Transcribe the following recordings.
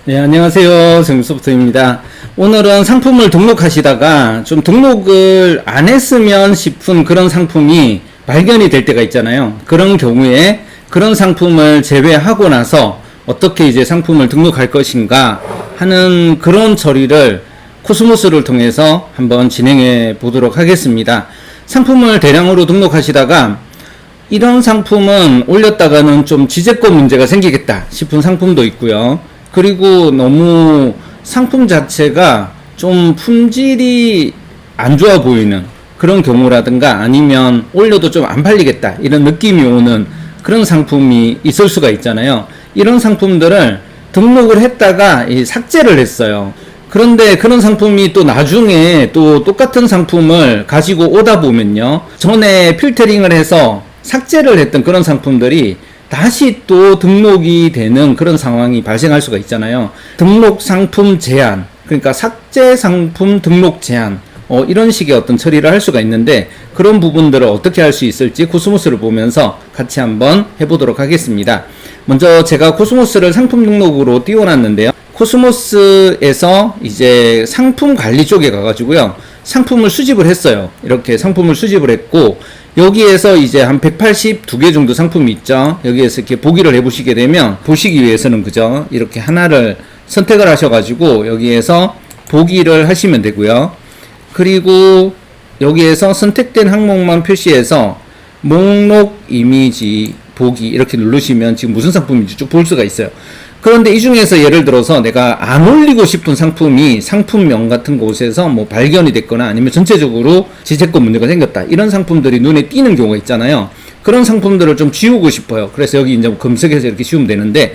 네, 안녕하세요. 정수부터입니다. 오늘은 상품을 등록하시다가 좀 등록을 안 했으면 싶은 그런 상품이 발견이 될 때가 있잖아요. 그런 경우에 그런 상품을 제외하고 나서 어떻게 이제 상품을 등록할 것인가 하는 그런 처리를 코스모스를 통해서 한번 진행해 보도록 하겠습니다. 상품을 대량으로 등록하시다가 이런 상품은 올렸다가는 좀 지재권 문제가 생기겠다 싶은 상품도 있고요. 그리고 너무 상품 자체가 좀 품질이 안 좋아 보이는 그런 경우라든가 아니면 올려도 좀 안 팔리겠다 이런 느낌이 오는 그런 상품이 있을 수가 있잖아요. 이런 상품들을 등록을 했다가 삭제를 했어요. 그런데 그런 상품이 또 나중에 또 똑같은 상품을 가지고 오다 보면요, 전에 필터링을 해서 삭제를 했던 그런 상품들이 다시 또 등록이 되는 그런 상황이 발생할 수가 있잖아요. 등록 상품 제한, 그러니까 삭제 상품 등록 제한, 이런 식의 어떤 처리를 할 수가 있는데, 그런 부분들을 어떻게 할 수 있을지 코스모스를 보면서 같이 한번 해보도록 하겠습니다. 먼저 제가 코스모스를 상품 등록으로 띄워놨는데요. 코스모스에서 이제 상품 관리 쪽에 가가지고요, 상품을 수집을 했어요. 이렇게 상품을 수집을 했고, 여기에서 이제 한 182개 정도 상품이 있죠. 여기에서 이렇게 보기를 해보시게 되면, 보시기 위해서는 그죠, 이렇게 하나를 선택을 하셔가지고 여기에서 보기를 하시면 되고요. 그리고 여기에서 선택된 항목만 표시해서 목록 이미지 보기 이렇게 누르시면 지금 무슨 상품인지 쭉 볼 수가 있어요. 그런데 이 중에서 예를 들어서 내가 안 올리고 싶은 상품이 상품명 같은 곳에서 뭐 발견이 됐거나 아니면 전체적으로 지재권 문제가 생겼다, 이런 상품들이 눈에 띄는 경우가 있잖아요. 그런 상품들을 좀 지우고 싶어요. 그래서 여기 이제 검색해서 이렇게 지우면 되는데,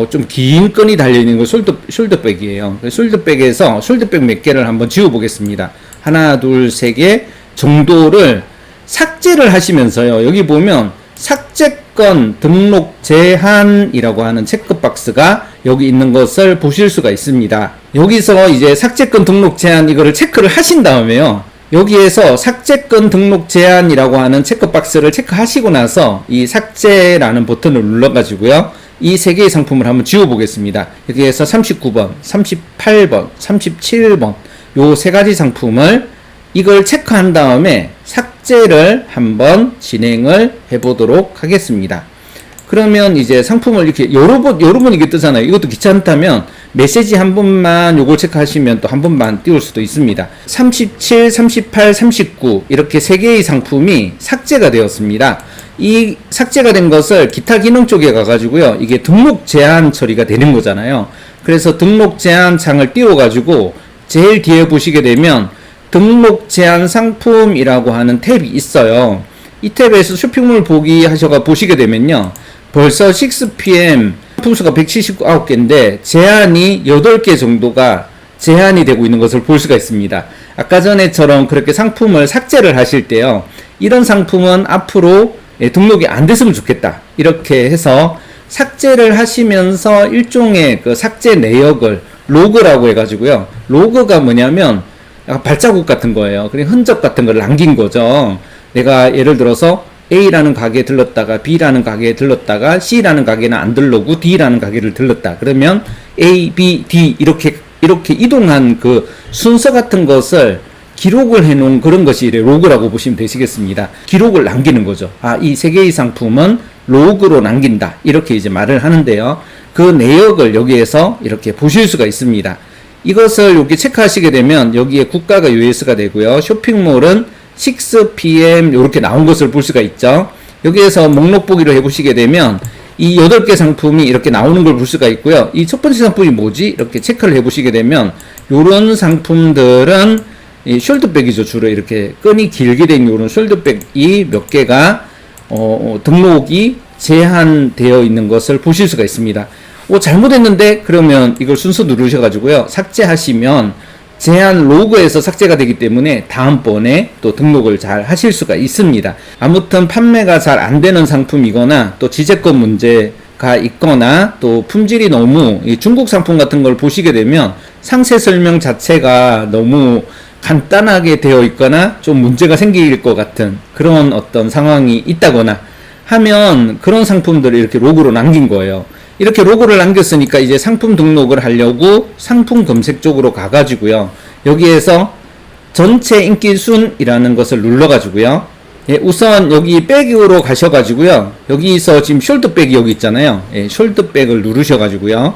좀 긴 끈이 달려있는 거 숄더백이에요. 숄더백에서 숄더백 몇 개를 한번 지워보겠습니다. 하나, 둘, 세 개 정도를 삭제를 하시면서요, 여기 보면 삭제권 등록 제한이라고 하는 체크박스가 여기 있는 것을 보실 수가 있습니다. 여기서 이제 삭제권 등록 제한 이거를 체크를 하신 다음에요, 여기에서 삭제권 등록 제한이라고 하는 체크박스를 체크하시고 나서 이 삭제라는 버튼을 눌러가지고요, 이 세 개의 상품을 한번 지워보겠습니다. 여기에서 39번, 38번, 37번 요 세 가지 상품을 이걸 체크한 다음에 삭제를 한번 진행을 해보도록 하겠습니다. 그러면 이제 상품을 이렇게 여러 번 이게 뜨잖아요. 이것도 귀찮다면 메시지 한 번만 요걸 체크하시면 또 한 번만 띄울 수도 있습니다. 37, 38, 39 이렇게 세 개의 상품이 삭제가 되었습니다. 이 삭제가 된 것을 기타 기능 쪽에 가가지고요, 이게 등록 제한 처리가 되는 거잖아요. 그래서 등록 제한 창을 띄워가지고 제일 뒤에 보시게 되면 등록 제한 상품이라고 하는 탭이 있어요. 이 탭에서 쇼핑몰 보기 하셔가 보시게 되면요, 벌써 6pm 상품수가 179개인데 제한이 8개 정도가 제한이 되고 있는 것을 볼 수가 있습니다. 아까 전에처럼 그렇게 상품을 삭제를 하실 때요, 이런 상품은 앞으로 등록이 안 됐으면 좋겠다 이렇게 해서 삭제를 하시면서 일종의 그 삭제 내역을 로그라고 해가지고요, 로그가 뭐냐면 약간 발자국 같은 거예요. 그냥 흔적 같은 걸 남긴 거죠. 내가 예를 들어서 A라는 가게에 들렀다가 B라는 가게에 들렀다가 C라는 가게는 안 들르고 D라는 가게를 들렀다. 그러면 A, B, D 이렇게 이동한 그 순서 같은 것을 기록을 해놓은 그런 것이 로그라고 보시면 되시겠습니다. 기록을 남기는 거죠. 이 세 개의 상품은 로그로 남긴다 이렇게 이제 말을 하는데요, 그 내역을 여기에서 이렇게 보실 수가 있습니다. 이것을 여기 체크하시게 되면 여기에 국가가 US가 되고요, 쇼핑몰은 6pm 이렇게 나온 것을 볼 수가 있죠. 여기에서 목록 보기를 해보시게 되면 이 8개 상품이 이렇게 나오는 걸 볼 수가 있고요. 이 첫 번째 상품이 뭐지? 이렇게 체크를 해보시게 되면 요런 상품들은 이 숄더백이죠. 주로 이렇게 끈이 길게 된 요런 숄더백이 몇 개가 등록이 제한되어 있는 것을 보실 수가 있습니다. 잘못했는데 그러면 이걸 순서 누르셔가지고요, 삭제하시면 제한 로그에서 삭제가 되기 때문에 다음번에 또 등록을 잘 하실 수가 있습니다. 아무튼 판매가 잘 안 되는 상품이거나 또 지재권 문제가 있거나 또 품질이 너무 중국 상품 같은 걸 보시게 되면 상세 설명 자체가 너무 간단하게 되어 있거나 좀 문제가 생길 것 같은 그런 어떤 상황이 있다거나 하면 그런 상품들을 이렇게 로그로 남긴 거예요. 이렇게 로고를 남겼으니까 이제 상품 등록을 하려고 상품 검색 쪽으로 가가지고요. 여기에서 전체 인기순이라는 것을 눌러가지고요. 예, 우선 여기 백으로 가셔가지고요. 여기서 지금 숄더백이 여기 있잖아요. 예, 숄더백을 누르셔가지고요.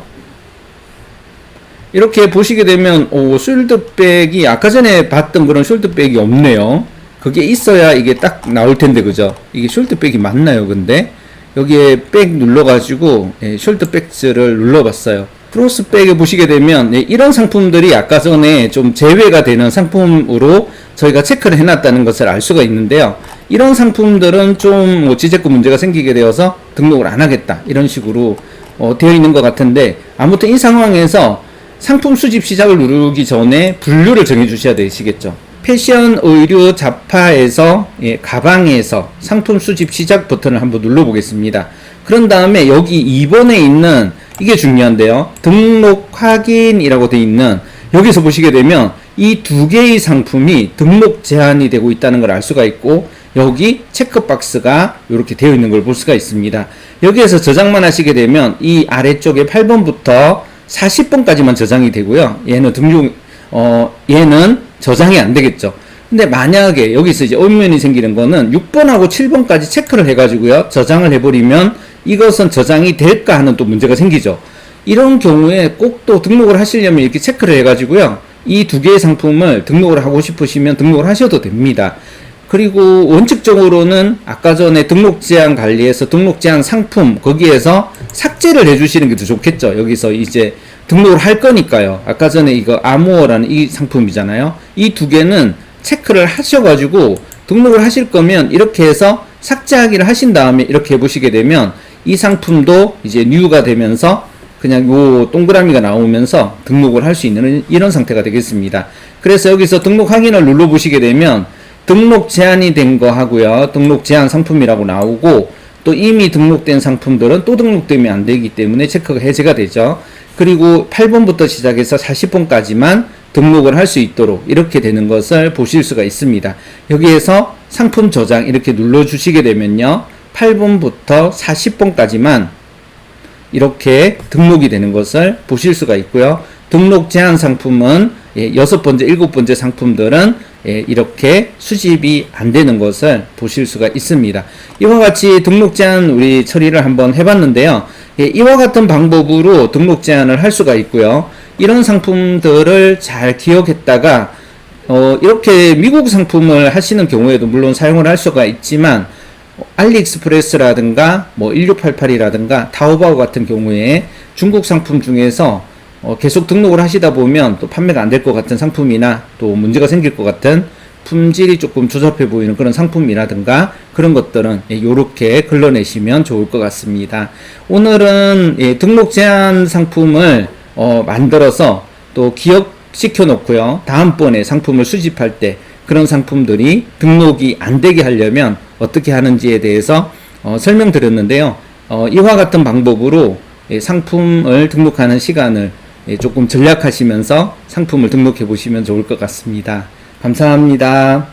이렇게 보시게 되면 숄더백이 아까 전에 봤던 그런 숄더백이 없네요. 그게 있어야 이게 딱 나올 텐데, 그죠? 이게 숄더백이 맞나요, 근데? 여기에 백 눌러가지고 예, 숄더백스를 눌러봤어요. 크로스백에 보시게 되면 예, 이런 상품들이 아까 전에 좀 제외가 되는 상품으로 저희가 체크를 해놨다는 것을 알 수가 있는데요. 이런 상품들은 좀 뭐 지재권 문제가 생기게 되어서 등록을 안 하겠다 이런 식으로 되어 있는 것 같은데, 아무튼 이 상황에서 상품 수집 시작을 누르기 전에 분류를 정해 주셔야 되시겠죠. 패션, 의류, 잡화에서 예, 가방에서 상품 수집 시작 버튼을 한번 눌러 보겠습니다. 그런 다음에 여기 2번에 있는 이게 중요한데요. 등록 확인이라고 되어 있는 여기서 보시게 되면 이 두 개의 상품이 등록 제한이 되고 있다는 걸 알 수가 있고, 여기 체크박스가 이렇게 되어 있는 걸 볼 수가 있습니다. 여기에서 저장만 하시게 되면 이 아래쪽에 8번부터 40번까지만 저장이 되고요. 얘는 얘는 저장이 안 되겠죠. 근데 만약에 여기서 이제 오류면이 생기는 거는 6번하고 7번까지 체크를 해가지고요. 저장을 해버리면 이것은 저장이 될까 하는 또 문제가 생기죠. 이런 경우에 꼭 또 등록을 하시려면 이렇게 체크를 해가지고요. 이 두 개의 상품을 등록을 하고 싶으시면 등록을 하셔도 됩니다. 그리고 원칙적으로는 아까 전에 등록 제한 관리에서 등록 제한 상품 거기에서 삭제를 해주시는 게 더 좋겠죠. 여기서 이제 등록을 할 거니까요. 아까 전에 이거 아모어라는 이 상품이잖아요. 이 두 개는 체크를 하셔가지고 등록을 하실 거면 이렇게 해서 삭제하기를 하신 다음에 이렇게 해보시게 되면 이 상품도 이제 뉴가 되면서 그냥 요 동그라미가 나오면서 등록을 할 수 있는 이런 상태가 되겠습니다. 그래서 여기서 등록 확인을 눌러 보시게 되면 등록 제한이 된 거 하고요. 등록 제한 상품이라고 나오고, 또 이미 등록된 상품들은 또 등록되면 안 되기 때문에 체크가 해제가 되죠. 그리고 8번부터 시작해서 40번까지만 등록을 할 수 있도록 이렇게 되는 것을 보실 수가 있습니다. 여기에서 상품 저장 이렇게 눌러 주시게 되면요. 8번부터 40번까지만 이렇게 등록이 되는 것을 보실 수가 있고요. 등록 제한 상품은 6번째, 7번째 상품들은 이렇게 수집이 안 되는 것을 보실 수가 있습니다. 이와 같이 등록 제한 우리 처리를 한번 해봤는데요. 이와 같은 방법으로 등록 제한을 할 수가 있고요. 이런 상품들을 잘 기억했다가 이렇게 미국 상품을 하시는 경우에도 물론 사용을 할 수가 있지만, 알리익스프레스라든가 뭐 1688이라든가 타오바오 같은 경우에 중국 상품 중에서 계속 등록을 하시다 보면 또 판매가 안 될 것 같은 상품이나 또 문제가 생길 것 같은 품질이 조금 조잡해 보이는 그런 상품이라든가 그런 것들은 이렇게 걸러내시면 좋을 것 같습니다. 오늘은 등록 제한 상품을 만들어서 또 기억시켜 놓고요. 다음번에 상품을 수집할 때 그런 상품들이 등록이 안 되게 하려면 어떻게 하는지에 대해서 설명드렸는데요. 이와 같은 방법으로 상품을 등록하는 시간을 조금 절약하시면서 상품을 등록해 보시면 좋을 것 같습니다. 감사합니다.